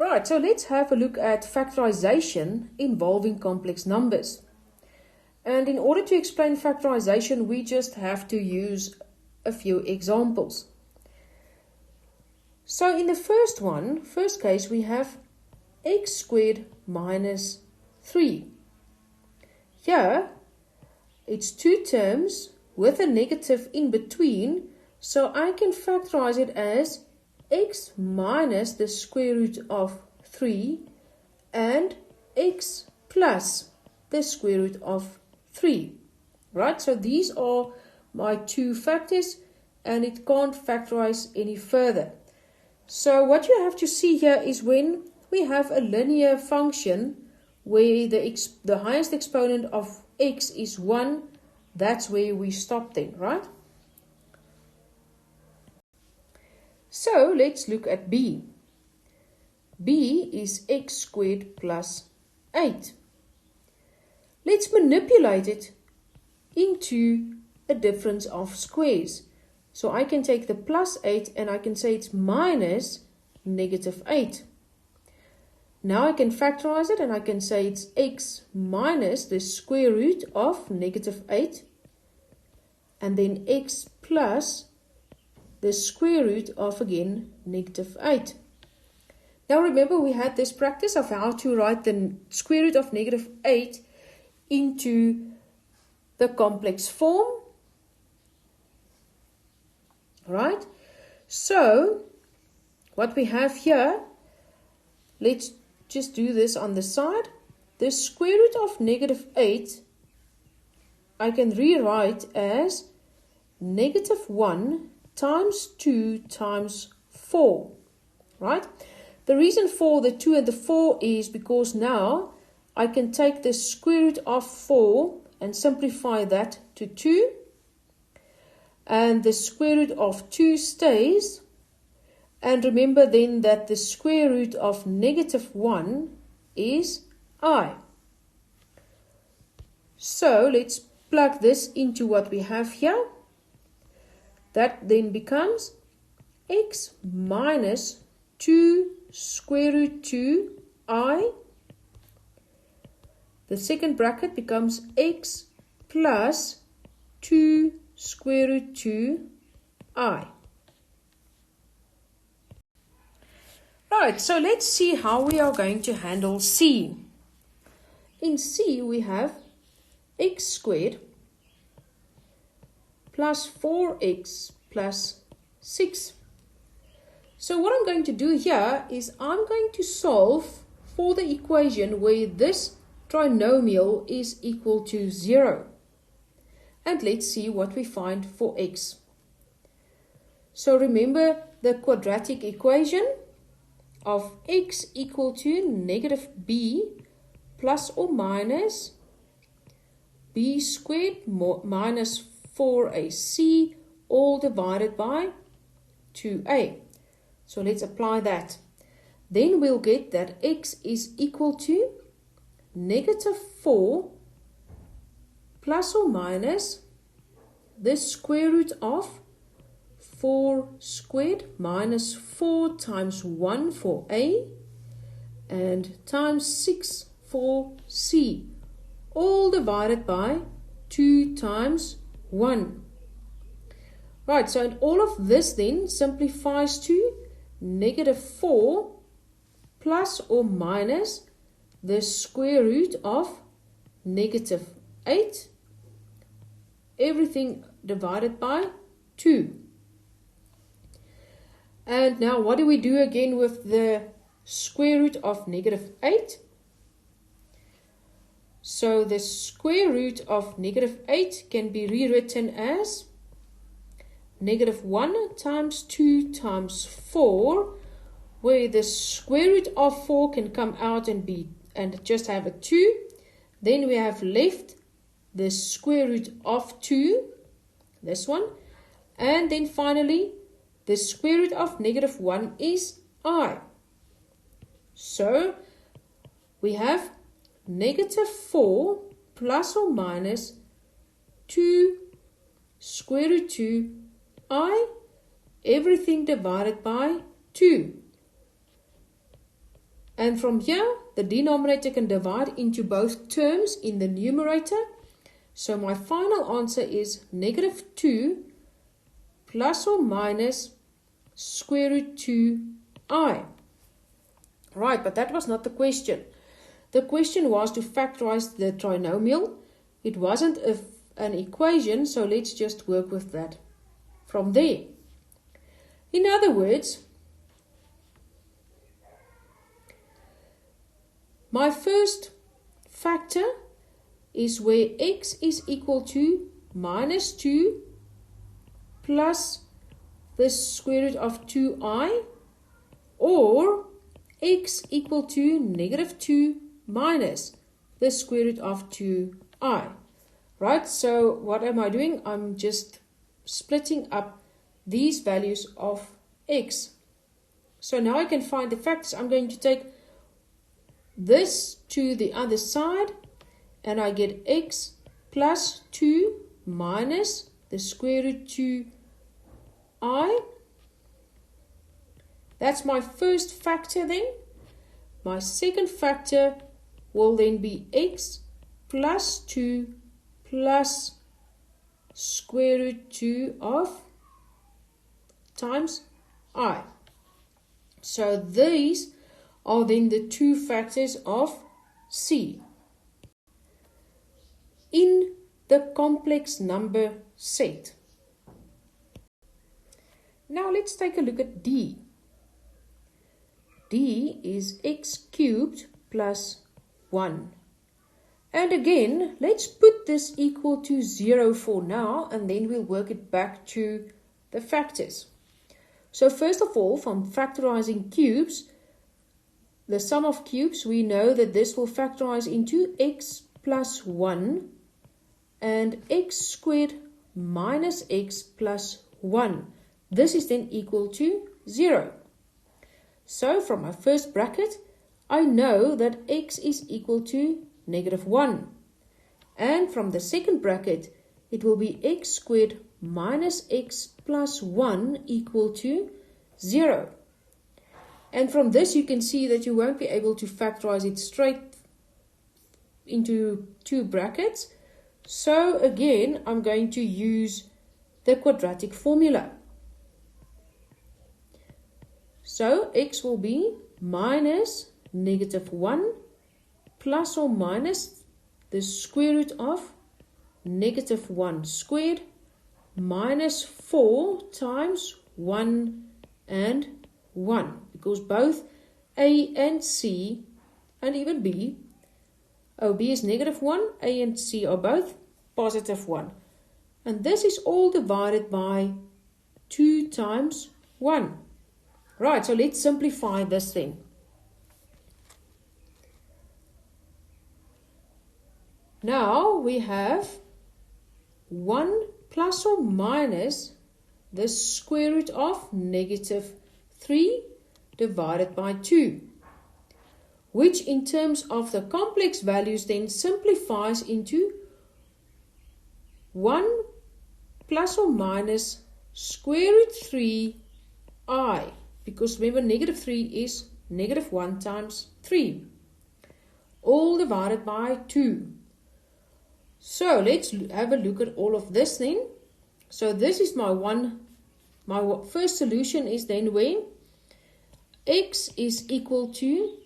Right, so let's have a look at factorization involving complex numbers. And in order to explain factorization, we just have to use a few examples. So in the first case, we have x squared minus 3. Here, it's two terms with a negative in between, so I can factorize it as x minus the square root of 3 and x plus the square root of 3. Right, so these are my two factors and it can't factorize any further. So what you have to see here is when we have a linear function where the highest exponent of x is 1, that's where we stop then, right? So let's look at b. b is x squared plus 8. Let's manipulate it into a difference of squares. So I can take the plus 8 and I can say it's minus negative 8. Now I can factorize it and I can say it's x minus the square root of negative 8 and then x plus the square root of, again, negative 8. Now remember we had this practice of how to write the square root of negative 8 into the complex form. Right? So what we have here, let's just do this on the side. The square root of negative 8 I can rewrite as negative 1 times 2 times 4, right? The reason for the 2 and the 4 is because now I can take the square root of 4 and simplify that to 2. And the square root of 2 stays. And remember then that the square root of negative 1 is I. So let's plug this into what we have here. That then becomes x minus 2 square root 2 I. The second bracket becomes x plus 2 square root 2 I. Right, so let's see how we are going to handle c. In c we have x squared plus 4x plus 6. So what I'm going to do here is I'm going to solve for the equation where this trinomial is equal to 0. And let's see what we find for x. So remember the quadratic equation of x equal to negative b plus or minus b squared minus 4ac all divided by 2a. So let's apply that. Then we'll get that x is equal to negative 4 plus or minus the square root of 4 squared minus 4 times 1 for a and times 6 for c, all divided by 2 times 1. Right, so and all of this then simplifies to negative 4 plus or minus the square root of negative 8, everything divided by 2. And now what do we do again with the square root of negative 8? So the square root of negative 8 can be rewritten as negative 1 times 2 times 4, where the square root of 4 can come out and just have a 2. Then we have left the square root of 2, this one. And then finally, the square root of negative 1 is I. So we have negative 4 plus or minus 2 square root 2 I, everything divided by 2. And from here, the denominator can divide into both terms in the numerator. So my final answer is negative 2 plus or minus square root 2i. Right, but that was not the question. The question was to factorize the trinomial. It wasn't an equation, so let's just work with that from there. In other words, my first factor is where x is equal to minus 2 plus the square root of 2i, or x equal to negative 2 minus the square root of 2i. Right, so what am I doing? I'm just splitting up these values of x. So now I can find the factors. I'm going to take this to the other side, and I get x plus 2 minus the square root 2i. That's my first factor then. My second factor will then be x plus 2 plus square root 2 of times I. So these are then the two factors of C in the complex number set. Now let's take a look at D. D is x cubed plus 1. And again, let's put this equal to 0 for now, and then we'll work it back to the factors. So first of all, from factorizing cubes, the sum of cubes, we know that this will factorize into x plus 1 and x squared minus x plus 1. This is then equal to 0. So from my first bracket, I know that x is equal to negative 1. And from the second bracket, it will be x squared minus x plus 1 equal to 0. And from this, you can see that you won't be able to factorize it straight into two brackets. So again, I'm going to use the quadratic formula. So x will be minus negative 1 plus or minus the square root of negative 1 squared minus 4 times 1 and 1. Because both A and C and even B, B is negative 1, A and C are both positive 1. And this is all divided by 2 times 1. Right, so let's simplify this thing. Now we have 1 plus or minus the square root of negative 3 divided by 2, which in terms of the complex values then simplifies into 1 plus or minus square root 3i, because remember negative 3 is negative 1 times 3, all divided by 2. So let's have a look at all of this then. So this is my first solution is then where x is equal to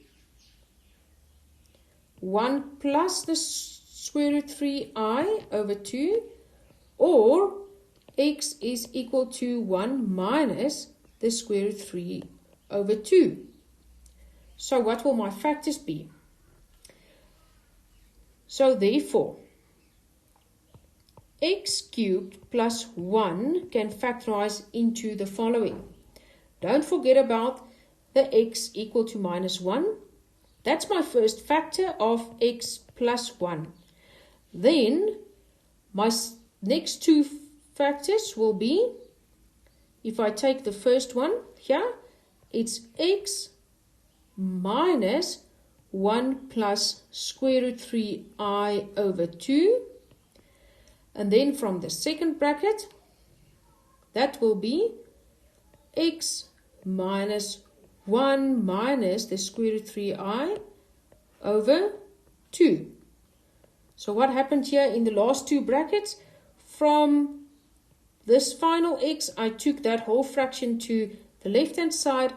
1 plus the square root 3i over 2, or x is equal to 1 minus the square root 3 over 2. So what will my factors be? So therefore, x cubed plus 1 can factorize into the following. Don't forget about the x equal to minus 1. That's my first factor of x plus 1. Then my next two factors will be, if I take the first one here, it's x minus 1 plus square root 3i over 2. And then from the second bracket, that will be x minus 1 minus the square root 3i over 2. So what happened here in the last two brackets? From this final x, I took that whole fraction to the left-hand side,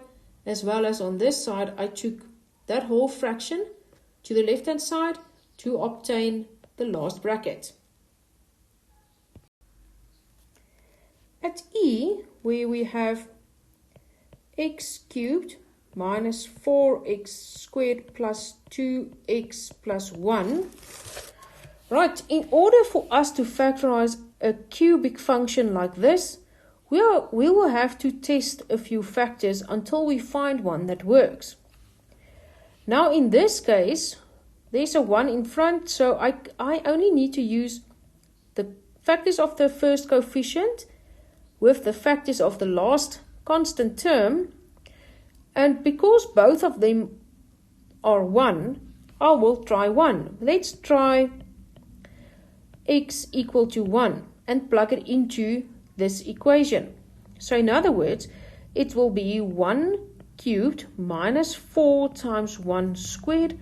as well as on this side, I took that whole fraction to the left-hand side to obtain the last bracket. At E, where we have x cubed minus 4x squared plus 2x plus 1. Right, in order for us to factorize a cubic function like this, we will have to test a few factors until we find one that works. Now in this case, there's a 1 in front, so I only need to use the factors of the first coefficient with the factors of the last constant term, and because both of them are 1, I will try 1. Let's try x equal to 1 and plug it into this equation. So in other words, it will be 1 cubed minus 4 times 1 squared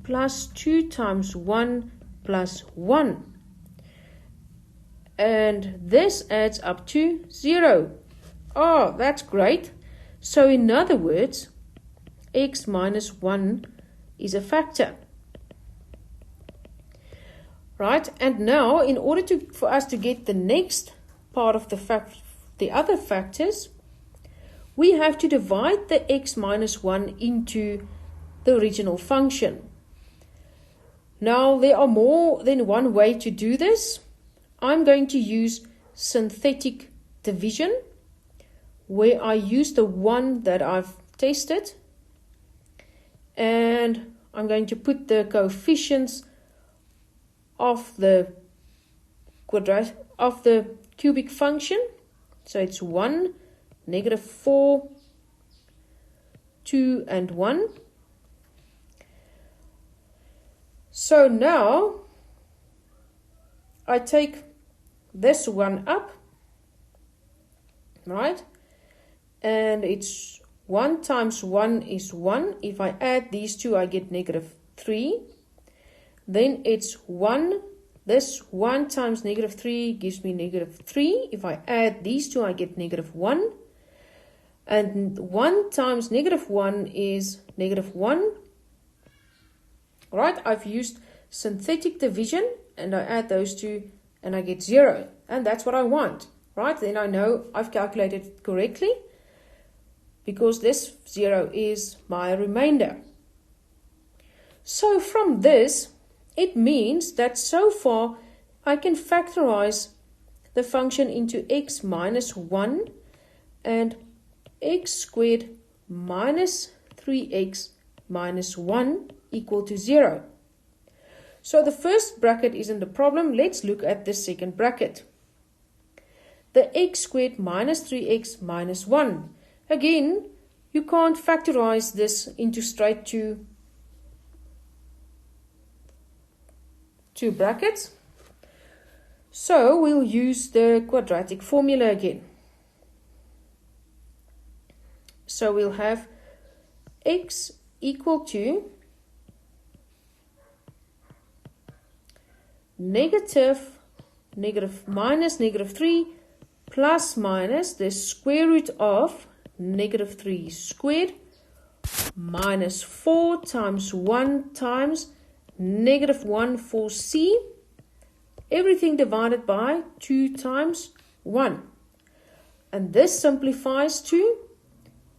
plus 2 times 1 plus 1. And this adds up to 0. Oh, that's great. So in other words, x minus 1 is a factor. Right, and now in order for us to get the next part of the other factors, we have to divide the x minus 1 into the original function. Now there are more than one way to do this. I'm going to use synthetic division, where I use the one that I've tested, and I'm going to put the coefficients of the cubic function. So it's 1, negative 4, 2, and 1. So now I take this one up, right? And it's 1 times 1 is 1. If I add these two, I get negative 3. Then it's 1. This 1 times negative 3 gives me negative 3. If I add these two, I get negative 1. And 1 times negative 1 is negative 1. Right, I've used synthetic division, and I add those two, and I get 0. And that's what I want. Right, then I know I've calculated it correctly, because this 0 is my remainder. So from this, it means that so far I can factorize the function into x minus 1 and x squared minus 3x minus 1 equal to 0. So the first bracket isn't a problem. Let's look at the second bracket. The x squared minus 3x minus 1. Again, you can't factorize this into straight two brackets. So we'll use the quadratic formula again. So we'll have x equal to negative minus negative 3 plus minus the square root of negative 3 squared minus 4 times 1 times negative 1 for c, everything divided by 2 times 1. And this simplifies to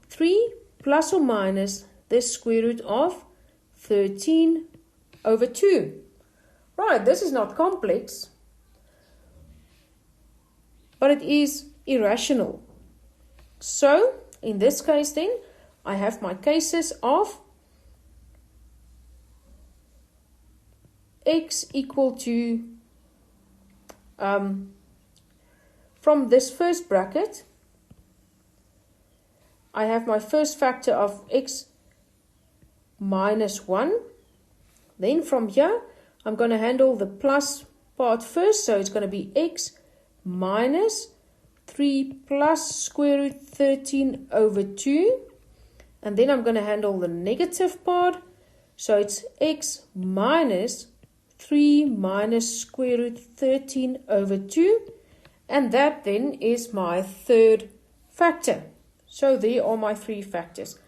3 plus or minus the square root of 13 over 2. Right, this is not complex, but it is irrational. So, in this case then, I have my cases of x equal to, from this first bracket, I have my first factor of x minus 1. Then from here, I'm going to handle the plus part first. So it's going to be x minus 3 plus square root 13 over 2. And then I'm going to handle the negative part. So it's x minus 3 minus square root 13 over 2. And that then is my third factor. So there are my three factors.